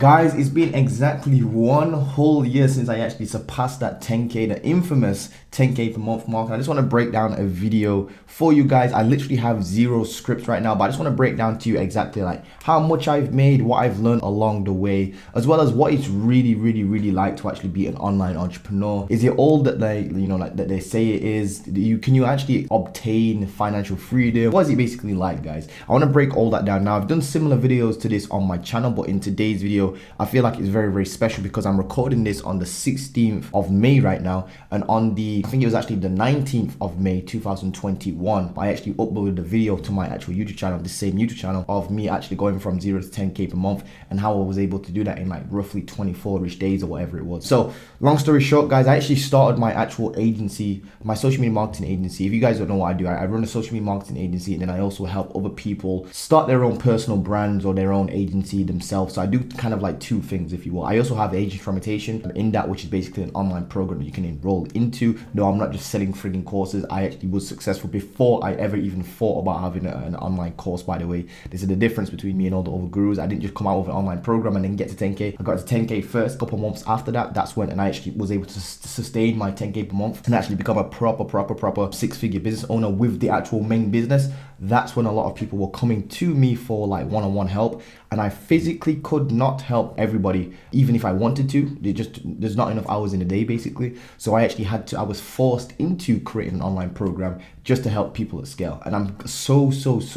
Guys, it's been exactly 1 whole year since I actually surpassed that 10K, the infamous 10K per month mark. And I just want to break down a video for you guys. I literally have zero scripts right now, but I just want to break down to you exactly like how much I've made, what I've learned along the way, as well as what it's really like to actually be an online entrepreneur. Is it all that that they say it is? Can you actually obtain financial freedom? What is it basically like, guys? I want to break all that down. Now, I've done similar videos to this on my channel, but in today's video, I feel like it's very special because I'm recording this on the 16th of May right now, and on the, I think it was actually the 19th of May 2021, I actually uploaded the video to my actual YouTube channel, the same YouTube channel, of me actually going from 0 to 10K per month and how I was able to do that in like roughly 24-ish days or whatever it was. So long story short, guys, I actually started my actual agency, my social media marketing agency. If you guys don't know what I do, I run a social media marketing agency, and then I also help other people start their own personal brands or their own agency themselves. So I do kind of like two things, if you will. I also have Agent Fermentation in that, which is basically an online program that you can enroll into. No, I'm not just selling frigging courses. I actually was successful before I ever even thought about having an online course, by the way. This is the difference between me and all the other gurus. I didn't just come out with an online program and then get to 10K. I got to 10K first. A couple months after that, that's when, and I actually was able to sustain my 10K per month and actually become a proper six-figure business owner with the actual main business. That's when a lot of people were coming to me for like one-on-one help, and I physically could not help everybody, even if I wanted to. There's not enough hours in a day, basically. So I actually I was forced into creating an online program just to help people at scale. And I'm so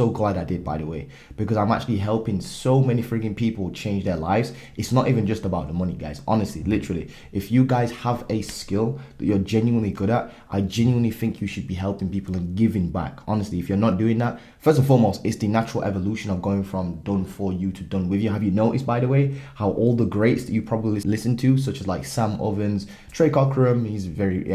glad I did, by the way, because I'm actually helping so many freaking people change their lives. It's not even just about the money, guys. Honestly, literally, if you guys have a skill that you're genuinely good at, I genuinely think you should be helping people and giving back. Honestly, if you're not doing that, first and foremost, it's the natural evolution of going from done for you to done with you. Have you noticed, by the way, how all the greats that you probably listen to, such as like Sam Ovens, Trey Cockram,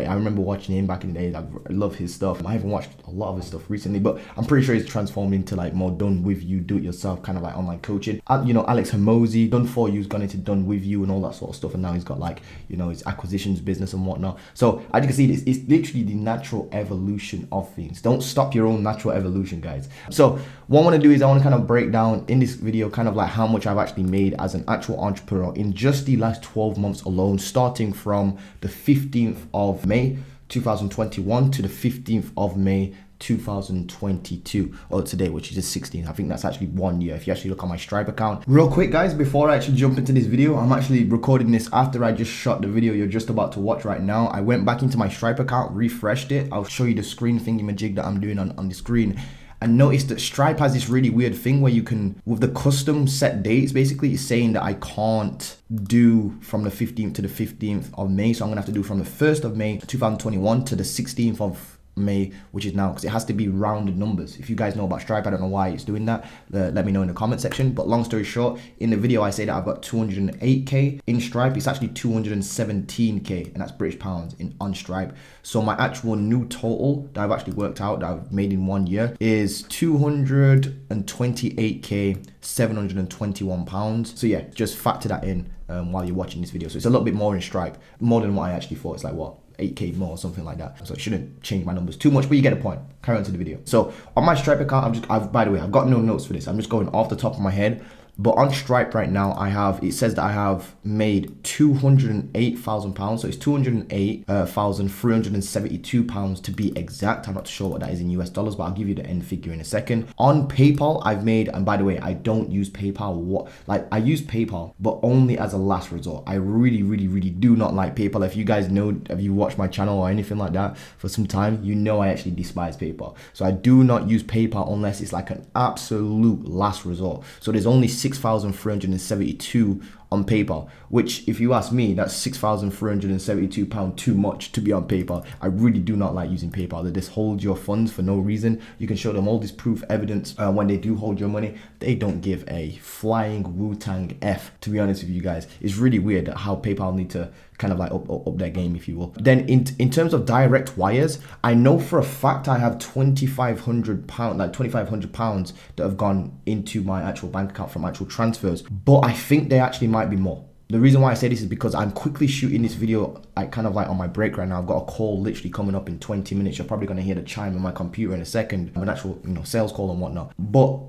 I remember watching him back in the day. I love his stuff. I haven't watched a lot of his stuff recently, but I'm pretty sure he's transformed into like more done with you, do it yourself, kind of like online coaching. Alex Hormozi, done for you's gone into done with you and all that sort of stuff, and now he's got like, his acquisitions business and whatnot. So as you can see, it's literally the natural evolution of things. Don't stop your own natural evolution, guys. So what I want to do is I want to kind of break down in this video kind of like how much I've actually made as an actual entrepreneur in just the last 12 months alone, starting from the 15th of May 2021 to the 15th of May 2022, or today, which is the 16th. I think that's actually 1 year if you actually look on my Stripe account. Real quick, guys, before I actually jump into this video, I'm actually recording this after I just shot the video you're just about to watch right now. I went back into my Stripe account, refreshed it. I'll show you the screen thingy-majig that I'm doing on the screen, and notice that Stripe has this really weird thing where you can, with the custom set dates, basically it's saying that I can't do from the 15th to the 15th of May. So I'm gonna have to do from the 1st of May 2021 to the 16th of May, which is now, because it has to be rounded numbers. If you guys know about Stripe, I don't know why it's doing that. Let me know in the comment section. But long story short, in the video I say that I've got 208K in Stripe. It's actually 217K, and that's British pounds on Stripe. So my actual new total that I've actually worked out, that I've made in 1 year, is 228K 721 pounds. So yeah, just factor that in while you're watching this video. So it's a little bit more in Stripe, more than what I actually thought. It's like, what, 8K more or something like that. So I shouldn't change my numbers too much, but you get a point. Carry on to the video. So on my Stripe account, by the way, I've got no notes for this. I'm just going off the top of my head. But on Stripe right now, it says that I have made £208,000. So it's £208,372 to be exact. I'm not sure what that is in US dollars, but I'll give you the end figure in a second. On PayPal, I've made, and by the way, I don't use PayPal. I use PayPal, but only as a last resort. I really do not like PayPal. If you guys know, if you watch my channel or anything like that for some time, you know I actually despise PayPal. So I do not use PayPal unless it's like an absolute last resort. So there's only 6,372 on PayPal, which, if you ask me, that's £6,372 too much to be on PayPal. I really do not like using PayPal. They just hold your funds for no reason. You can show them all this proof evidence when they do hold your money. They don't give a flying Wu-Tang F, to be honest with you guys. It's really weird how PayPal need to kind of like up their game, if you will. Then in terms of direct wires, I know for a fact I have £2,500 that have gone into my actual bank account from actual transfers, but I think they actually might be more. The reason why I say this is because I'm quickly shooting this video kind of like on my break right now. I've got a call literally coming up in 20 minutes. You're probably going to hear the chime on my computer in a second, an actual sales call and whatnot. But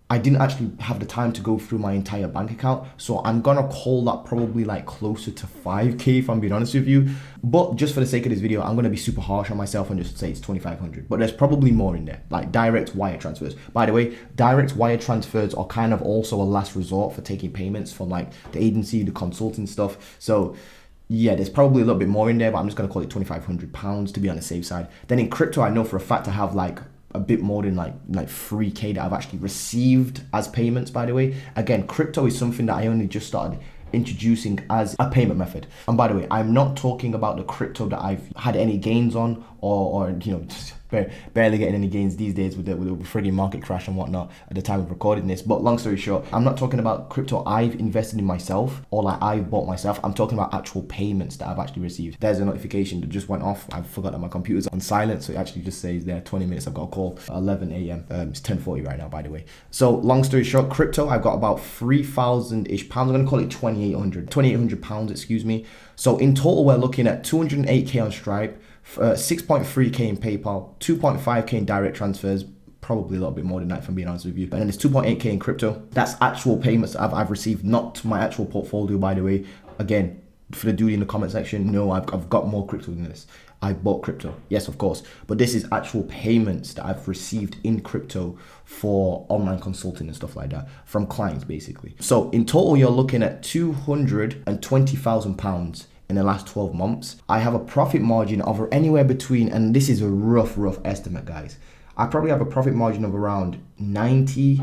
I didn't actually have the time to go through my entire bank account. So I'm gonna call that probably like closer to 5K if I'm being honest with you. But just for the sake of this video, I'm gonna be super harsh on myself and just say it's 2,500. But there's probably more in there, like direct wire transfers. By the way, direct wire transfers are kind of also a last resort for taking payments from like the agency, the consulting stuff. So yeah, there's probably a little bit more in there, but I'm just gonna call it £2,500 to be on the safe side. Then in crypto, I know for a fact I have like a bit more than like 3K that I've actually received as payments, by the way. Again, crypto is something that I only just started introducing as a payment method. And by the way, I'm not talking about the crypto that I've had any gains on or you know, barely getting any gains these days with the frigging market crash and whatnot at the time of recording this. But long story short, I'm not talking about crypto I've invested in myself or like I've bought myself. I'm talking about actual payments that I've actually received. There's a notification that just went off. I forgot that my computer's on silent, so it actually just says there 20 minutes. I've got a call at 11 a.m. It's 10:40 right now, by the way. So long story short, crypto, I've got about 3,000-ish pounds. I'm gonna call it 2,800 pounds, excuse me. So in total, we're looking at 208K on Stripe, 6.3K in PayPal, 2.5K in direct transfers, probably a little bit more than that if I'm being honest with you. And then there's 2.8K in crypto. That's actual payments that I've received, not my actual portfolio, by the way. Again, for the dude in the comment section, no, I've got more crypto than this. I bought crypto, yes, of course, but this is actual payments that I've received in crypto for online consulting and stuff like that from clients, basically. So in total, you're looking at £220,000 in the last 12 months. I have a profit margin of anywhere between, and this is a rough estimate, guys. I probably have a profit margin of around 90,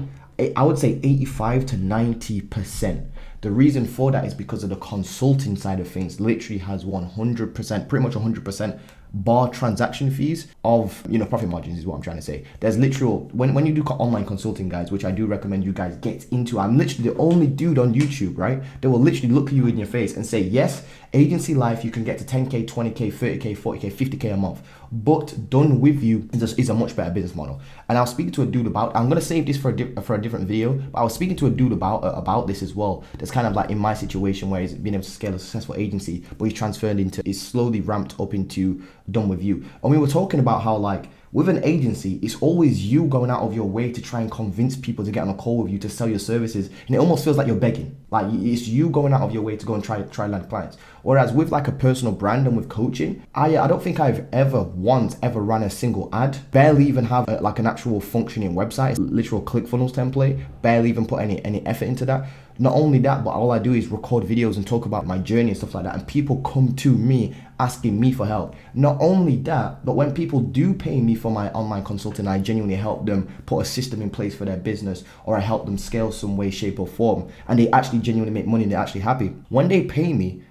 I would say 85 to 90%. The reason for that is because of the consulting side of things literally has 100%, pretty much 100% bar transaction fees of, you know, profit margins is what I'm trying to say. There's literal, when you do online consulting, guys, which I do recommend you guys get into, I'm literally the only dude on YouTube, right? They will literally look you in your face and say, yes, agency life, you can get to 10K, 20K, 30K, 40K, 50K a month, but done with you is a much better business model. And I was speaking to a dude about, I'm going to save this for a different video, but I was speaking to a dude about this as well. That's kind of like in my situation where he's been able to scale a successful agency, but he's transferred into, is slowly ramped up into done with you. And we were talking about how like, with an agency, it's always you going out of your way to try and convince people to get on a call with you to sell your services. And it almost feels like you're begging. Like it's you going out of your way to go and try land clients. Whereas with like a personal brand and with coaching, I don't think I've ever ran a single ad. Barely even have like an actual functioning website, literal ClickFunnels template. Barely even put any effort into that. Not only that, but all I do is record videos and talk about my journey and stuff like that. And people come to me asking me for help. Not only that, but when people do pay me for my online consulting, I genuinely help them put a system in place for their business, or I help them scale some way, shape or form. And they actually genuinely make money and they're actually happy. When they pay me,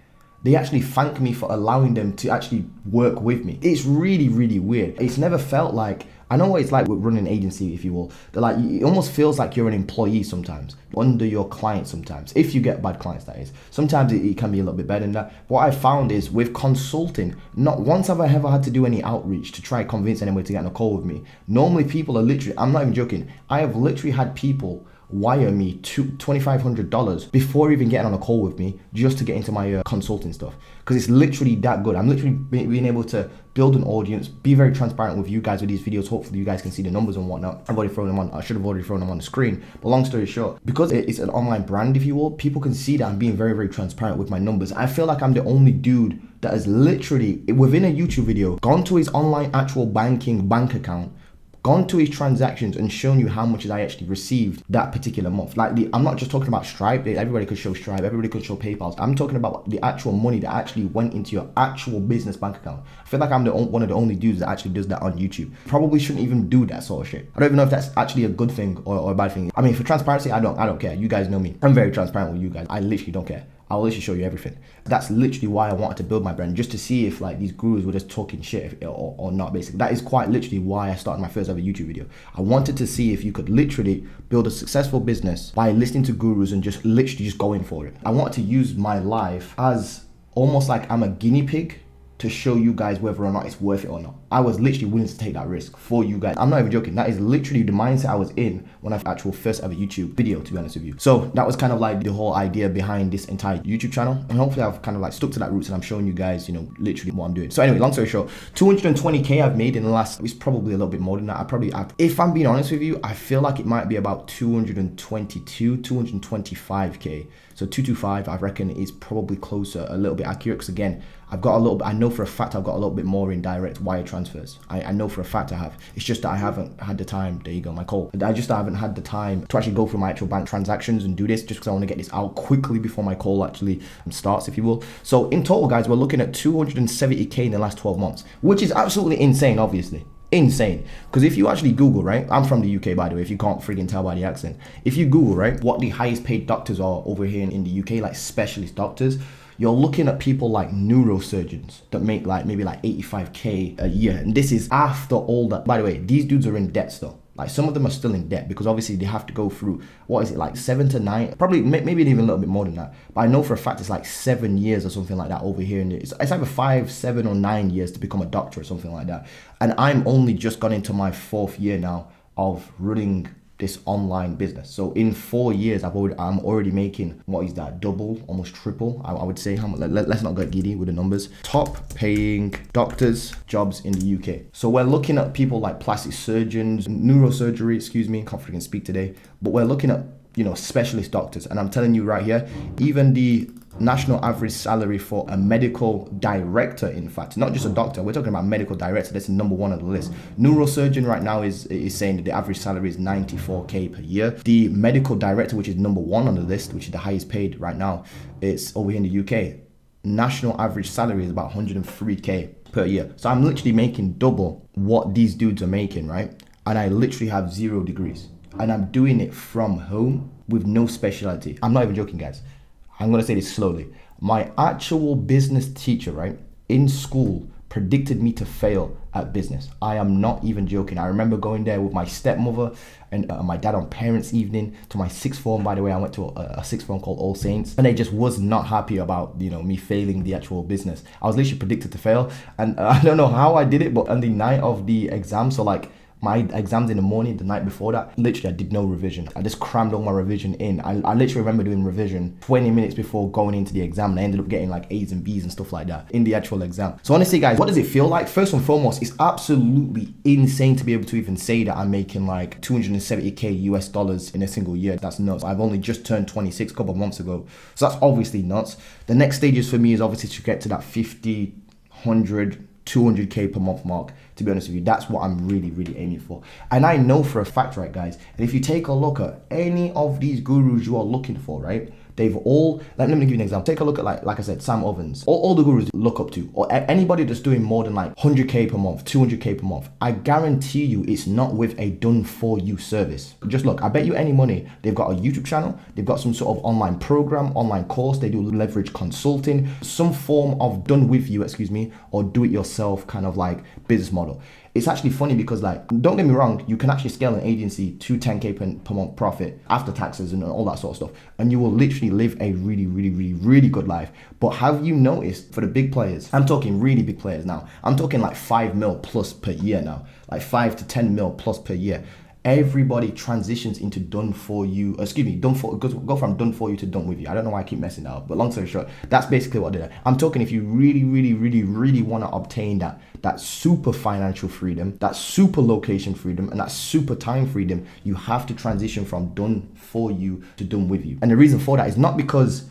they actually thank me for allowing them to actually work with me. It's really, really weird. It's never felt like, I know what it's like with running an agency, if you will. They're like, it almost feels like you're an employee sometimes, under your client sometimes, if you get bad clients, that is. Sometimes it can be a little bit better than that. What I found is with consulting, not once have I ever had to do any outreach to try and convince anyone to get on a call with me. Normally people are literally, I'm not even joking, I have literally had people wire me $2,500 before even getting on a call with me just to get into my consulting stuff, because it's literally that good. I'm literally being able to build an audience, be very transparent with you guys with these videos. Hopefully you guys can see the numbers and whatnot. I've already thrown them on, I should have already thrown them on the screen, but long story short, because it's an online brand, if you will, people can see that I'm being very, very transparent with my numbers. I feel like I'm the only dude that has literally, within a YouTube video, gone to his online actual bank account, gone to his transactions and shown you how much I actually received that particular month. Like I'm not just talking about Stripe. Everybody could show Stripe, everybody could show PayPal. I'm talking about the actual money that actually went into your actual business bank account. I feel like I'm one of the only dudes that actually does that on YouTube. Probably shouldn't even do that sort of shit. I don't even know if that's actually a good thing or a bad thing. I mean, for transparency, I don't care. You guys know me. I'm very transparent with you guys. I literally don't care. I'll literally show you everything. That's literally why I wanted to build my brand, just to see if like these gurus were just talking shit or not, basically. That is quite literally why I started my first ever YouTube video. I wanted to see if you could literally build a successful business by listening to gurus and just literally just going for it. I wanted to use my life as almost like I'm a guinea pig to show you guys whether or not it's worth it or not. I was literally willing to take that risk for you guys. I'm not even joking. That is literally the mindset I was in when I actual first ever YouTube video, to be honest with you. So that was kind of like the whole idea behind this entire YouTube channel. And hopefully I've kind of like stuck to that roots and I'm showing you guys, you know, literally what I'm doing. So anyway, long story short, 220K I've made in the last, it's probably a little bit more than that. If I'm being honest with you, I feel like it might be about 225K. So 225, I reckon, is probably closer, a little bit accurate, because again, I've got a little bit, I know for a fact I've got a little bit more in direct wire transfers. I know for a fact I have. It's just that I haven't had the time, there you go, my call. I haven't had the time to actually go through my actual bank transactions and do this, just because I want to get this out quickly before my call actually starts, if you will. So in total, guys, we're looking at 270K in the last 12 months, which is absolutely insane, obviously. Insane. Because if you actually Google, right, I'm from the UK, by the way, if you can't freaking tell by the accent. If you Google, right, what the highest paid doctors are over here in the UK, like specialist doctors, you're looking at people like neurosurgeons that make like maybe like 85K a year. And this is after all that. By the way, these dudes are in debt still. Like some of them are still in debt because obviously they have to go through, what is it, like 7 to 9, probably maybe even a little bit more than that. But I know for a fact it's like 7 years or something like that over here. And it's either 5, 7 or 9 years to become a doctor or something like that. And I'm only just gone into my 4th year now of running this online business. So in 4 years, I'm already making, what is that, double, almost triple, I would say. Let's not get giddy with the numbers. Top paying doctors jobs in the UK. So we're looking at people like plastic surgeons, neurosurgery, excuse me, can't freaking speak today, but we're looking at, you know, specialist doctors. And I'm telling you right here, even the national average salary for a medical director, in fact, not just a doctor, we're talking about medical director, that's number 1 on the list. Neurosurgeon right now is saying that the average salary is 94K per year. The medical director, which is number 1 on the list, which is the highest paid right now, it's over here in the UK. National average salary is about 103K per year. So I'm literally making double what these dudes are making, right? And I literally have 0 degrees. And I'm doing it from home with no specialty. I'm not even joking, guys. I'm going to say this slowly. My actual business teacher, right, in school predicted me to fail at business. I am not even joking. I remember going there with my stepmother and my dad on parents' evening to my 6th form. By the way, I went to a 6th form called All Saints, and they just was not happy about, you know, me failing the actual business. I was literally predicted to fail, and I don't know how I did it, but on the night of the exam, so like my exams in the morning, the night before that, literally I did no revision. I just crammed all my revision in. I literally remember doing revision 20 minutes before going into the exam, and I ended up getting like A's and B's and stuff like that in the actual exam. So honestly, guys, what does it feel like? First and foremost, it's absolutely insane to be able to even say that I'm making like 270K US dollars in a single year. That's nuts. I've only just turned 26 a couple of months ago. So that's obviously nuts. The next stages for me is obviously to get to that 50, 100, 200K per month mark. To be honest with you, that's what I'm really, really aiming for. And I know for a fact, right, guys, and if you take a look at any of these gurus you are looking for, right, they've all, let me give you an example. Take a look at like I said, Sam Ovens, all the gurus look up to, or anybody that's doing more than like 100K per month, 200K per month. I guarantee you it's not with a done for you service. Just look, I bet you any money, they've got a YouTube channel, they've got some sort of online program, online course, they do leverage consulting, some form of done with you, or do it yourself kind of like business model. It's actually funny because, like, don't get me wrong, you can actually scale an agency to 10K per month profit after taxes and all that sort of stuff, and you will literally live a really, really, really, really good life. But have you noticed for the big players, I'm talking really big players now, I'm talking like 5 mil plus per year now, like 5 to 10 mil plus per year. Everybody transitions into done for you, go from done for you to done with you. I don't know why I keep messing that up, but long story short, that's basically what I did. I'm talking if you really, really, really, really want to obtain that super financial freedom, that super location freedom, and that super time freedom, you have to transition from done for you to done with you. And the reason for that is not because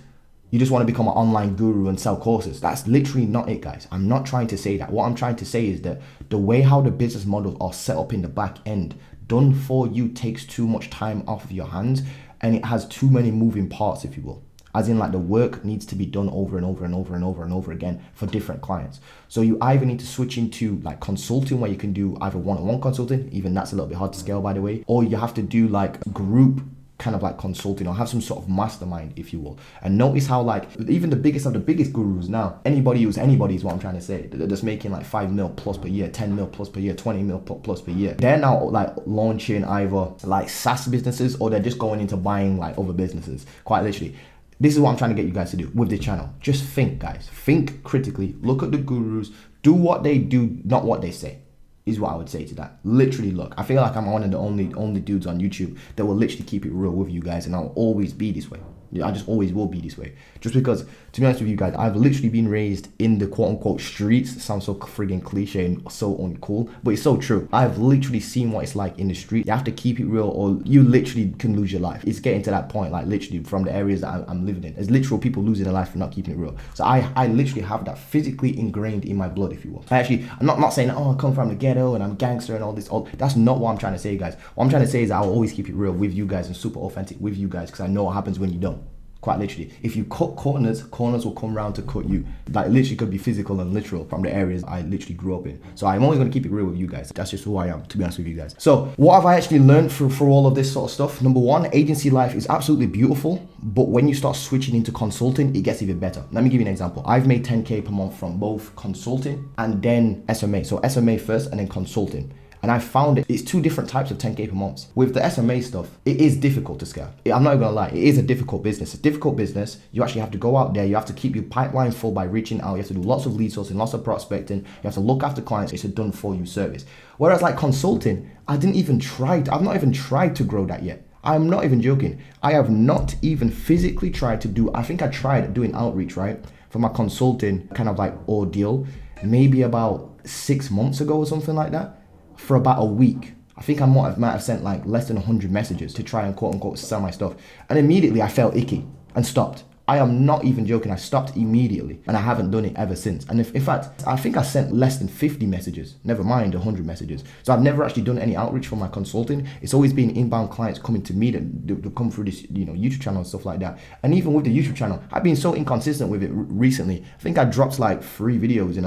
you just want to become an online guru and sell courses. That's literally not it, guys. I'm not trying to say that. What I'm trying to say is that the way how the business models are set up in the back end, done for you takes too much time off of your hands, and it has too many moving parts, if you will. As in, like, the work needs to be done over and over and over and over and over again for different clients. So you either need to switch into like consulting, where you can do either one-on-one consulting, even that's a little bit hard to scale, by the way, or you have to do like group kind of like consulting, or have some sort of mastermind, if you will. And notice how, like, even the biggest of the biggest gurus now, anybody is what I'm trying to say, they're just making like 5 mil plus per year, 10 mil plus per year, 20 mil plus per year. They're now like launching either like SaaS businesses, or they're just going into buying like other businesses, quite literally. This is what I'm trying to get you guys to do with this channel. Just think, guys. Think critically. Look at the gurus. Do what they do, not what they say, is what I would say to that. Literally, look. I feel like I'm one of the only dudes on YouTube that will literally keep it real with you guys, and I'll always be this way. I just always will be this way. Just because, to be honest with you guys, I've literally been raised in the quote-unquote streets. It sounds so friggin' cliche and so uncool, but it's so true. I've literally seen what it's like in the street. You have to keep it real or you literally can lose your life. It's getting to that point, like literally from the areas that I'm living in. There's literal people losing their life for not keeping it real. So I literally have that physically ingrained in my blood, if you will. I'm not saying, oh, I come from the ghetto and I'm a gangster and all this. That's not what I'm trying to say, guys. What I'm trying to say is I'll always keep it real with you guys and super authentic with you guys, because I know what happens when you don't. Quite literally, if you cut corners will come around to cut you. Like literally could be physical and literal from the areas I literally grew up in. So I'm always going to keep it real with you guys. That's just who I am, to be honest with you guys. So what have I actually learned through all of this sort of stuff? Number one, agency life is absolutely beautiful, but when you start switching into consulting, it gets even better. Let me give you an example. I've made 10K per month from both consulting and then SMA. So SMA first and then consulting. And I found it's two different types of 10K per month. With the SMA stuff, it is difficult to scale. I'm not gonna lie, it is a difficult business. It's a difficult business. You actually have to go out there. You have to keep your pipeline full by reaching out. You have to do lots of lead sourcing, lots of prospecting. You have to look after clients. It's a done for you service. Whereas like consulting, I've not even tried to grow that yet. I'm not even joking. I have not even physically tried to do, I think I tried doing outreach, right? For my consulting kind of like ordeal, maybe about 6 months ago or something like that. For about a week. I think I might have sent like less than 100 messages to try and quote unquote sell my stuff. And immediately I felt icky and stopped. I am not even joking. I stopped immediately and I haven't done it ever since. And in fact, I think I sent less than 50 messages, never mind 100 messages. So I've never actually done any outreach for my consulting. It's always been inbound clients coming to me that come through this, YouTube channel and stuff like that. And even with the YouTube channel, I've been so inconsistent with it recently. I think I dropped like 3 videos in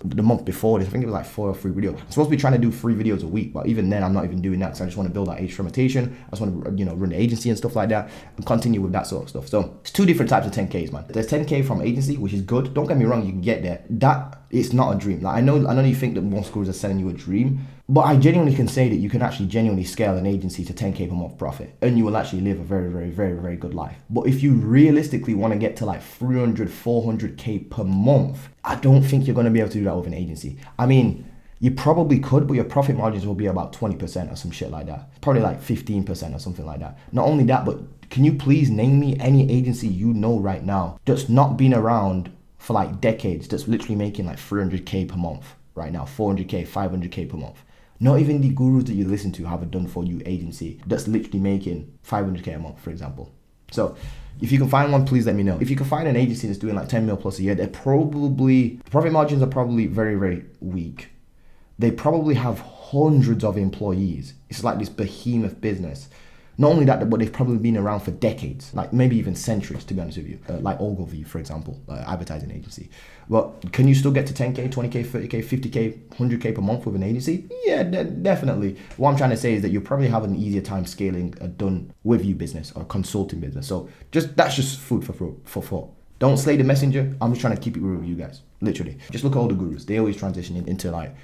the month before this. I think it was like 4 or 3 videos. I'm supposed to be trying to do 3 videos a week, but even then I'm not even doing that because I just want to build that age fermentation. I just want to, run the agency and stuff like that and continue with that sort of stuff. So it's 2 different types of 10Ks, man. There's 10K from agency, which is good. Don't get me wrong, you can get there. That it's not a dream. Like I know you think that most schools are selling you a dream, but I genuinely can say that you can actually genuinely scale an agency to 10K per month profit, and you will actually live a very, very, very, very good life. But if you realistically want to get to like 300, 400K per month, I don't think you're going to be able to do that with an agency. I mean, you probably could, but your profit margins will be about 20% or some shit like that. Probably like 15% or something like that. Not only that, but can you please name me any agency you know right now that's not been around for like decades, that's literally making like 300K per month right now, 400K, 500K per month? Not even the gurus that you listen to have a done for you agency that's literally making 500K a month, for example. So if you can find one, please let me know. If you can find an agency that's doing like 10 mil plus a year, profit margins are probably very, very weak. They probably have hundreds of employees. It's like this behemoth business. Not only that, but they've probably been around for decades, like maybe even centuries, to be honest with you. Like Ogilvy, for example, advertising agency. But can you still get to 10K, 20K, 30K, 50K, 100K per month with an agency? Yeah, definitely. What I'm trying to say is that you probably have an easier time scaling a done with you business or a consulting business. So that's just food for thought. Don't slay the messenger. I'm just trying to keep it real with you guys. Literally. Just look at all the gurus. They always transition into like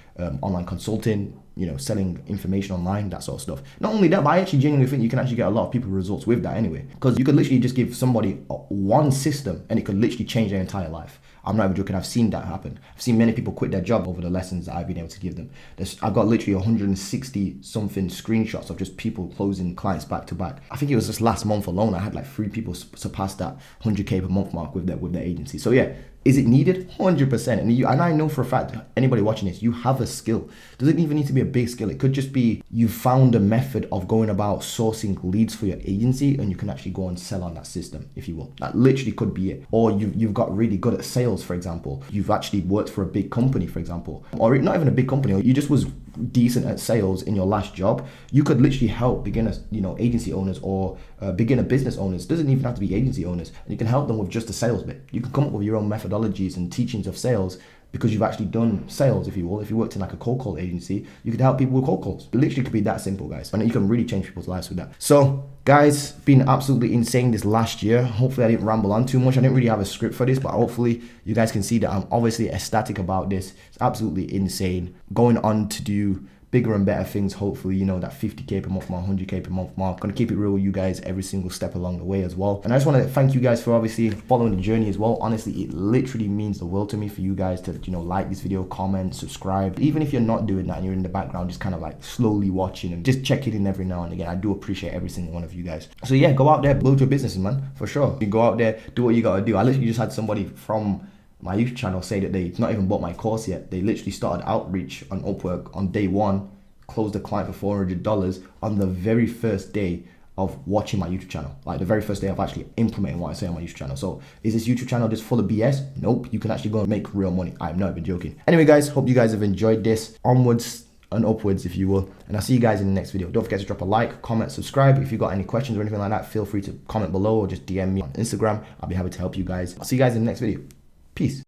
online consulting, selling information online, that sort of stuff. Not only that, but I actually genuinely think you can actually get a lot of people results with that anyway. Because you could literally just give somebody one system and it could literally change their entire life. I'm not even joking. I've seen that happen. I've seen many people quit their job over the lessons that I've been able to give them. I've got literally 160 something screenshots of just people closing clients back to back. I think it was just last month alone, I had like 3 people surpass that 100K per month mark with their agency. So yeah, is it needed? 100%. And I know for a fact, anybody watching this, you have a skill. Doesn't even need to be a big skill. It could just be you found a method of going about sourcing leads for your agency and you can actually go and sell on that system, if you will. That literally could be it. Or you've got really good at sales, for example. You've actually worked for a big company, for example. Or not even a big company, or you just was decent at sales in your last job. You could literally help beginner, agency owners or beginner business owners. It doesn't even have to be agency owners. And you can help them with just the sales bit. You can come up with your own methodologies and teachings of sales because you've actually done sales, if you will. If you worked in like a cold call agency, you could help people with cold calls. It literally could be that simple, guys. And you can really change people's lives with that. So guys, been absolutely insane this last year. Hopefully I didn't ramble on too much. I didn't really have a script for this, but hopefully you guys can see that I'm obviously ecstatic about this. It's absolutely insane. Going on to do bigger and better things, hopefully, you know, that 50k per month mark, 100k per month mark. Gonna keep it real with you guys every single step along the way as well. And I just want to thank you guys for obviously following the journey as well. Honestly, it literally means the world to me for you guys to, you know, like this video, comment, subscribe. Even if you're not doing that and you're in the background just kind of like slowly watching and just checking in every now and again, I do appreciate every single one of you guys. So yeah, go out there, build your business, man, for sure. You go out there, do what you gotta do. I literally just had somebody from my YouTube channel say that they not even bought my course yet. They literally started outreach on Upwork on day one, closed the client for $400 on the very first day of watching my YouTube channel. Like the very first day of actually implementing what I say on my YouTube channel. So is this YouTube channel just full of BS? Nope, you can actually go and make real money. I'm not even joking. Anyway guys, hope you guys have enjoyed this. Onwards and upwards, if you will. And I'll see you guys in the next video. Don't forget to drop a like, comment, subscribe. If you got any questions or anything like that, feel free to comment below or just DM me on Instagram. I'll be happy to help you guys. I'll see you guys in the next video. Peace.